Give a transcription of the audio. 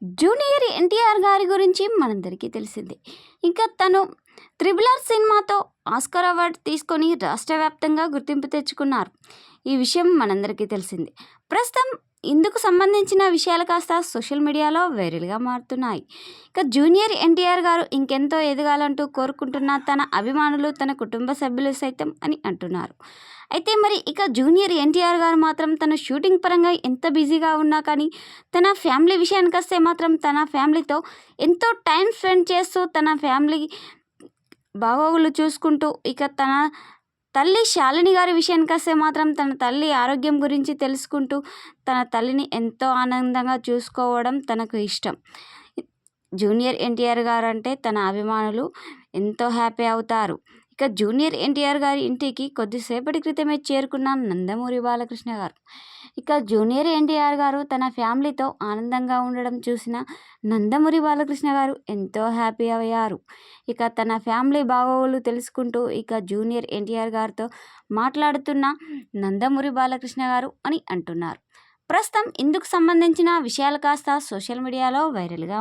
Junior NTR గారి గురించి మనందరికీ తెలిసిందే. ఇంకా తను 'త్రిబుల్ ఆర్' సినిమాతో ఆస్కార్ అవార్డు తీసుకొని రాష్ట్ర వ్యాప్తంగా గుర్తింపు తెచ్చుకున్నారు. ఈ విషయం మనందరికీ తెలిసిందే. ప్రస్తుతం ఇందుకు సంబంధించిన విషయాలు కాస్త సోషల్ మీడియాలో వైరల్గా మారుతున్నాయి. ఇక జూనియర్ ఎన్టీఆర్ గారు ఇంకెంతో ఎదగాలంటూ కోరుకుంటున్న తన అభిమానులు, తన కుటుంబ సభ్యులు సైతం అని అంటున్నారు. అయితే మరి ఇక జూనియర్ ఎన్టీఆర్ గారు మాత్రం తన షూటింగ్ పరంగా ఎంత బిజీగా ఉన్నా కానీ తన ఫ్యామిలీ విషయానికి వస్తే మాత్రం తన ఫ్యామిలీతో ఎంతో టైం స్పెండ్ చేస్తూ తన ఫ్యామిలీ బాగోగులు చూసుకుంటూ, ఇక తన తల్లి శాలిని గారి విషయానికి వస్తే మాత్రం తన తల్లి ఆరోగ్యం గురించి తెలుసుకుంటూ తన తల్లిని ఎంతో ఆనందంగా చూసుకోవడం తనకు ఇష్టం. జూనియర్ ఎన్టీఆర్ గారు అంటే తన అభిమానులు ఎంతో హ్యాపీ అవుతారు. ఇక జూనియర్ ఎన్టీఆర్ గారి ఇంటికి కొద్దిసేపటి క్రితమే చేరుకున్న నందమూరి బాలకృష్ణ గారు. ఇక జూనియర్ ఎన్టీఆర్ గారు తన ఫ్యామిలీతో ఆనందంగా ఉండడం చూసిన నందమూరి బాలకృష్ణ గారు ఎంతో హ్యాపీ అయ్యారు. ఇక తన ఫ్యామిలీ బాగోగులు తెలుసుకుంటూ ఇక జూనియర్ ఎన్టీఆర్ గారితో మాట్లాడుతున్న నందమూరి బాలకృష్ణ గారు అని అంటున్నారు. ప్రస్తుతం ఇందుకు సంబంధించిన విషయాలు కాస్త సోషల్ మీడియాలో వైరల్గా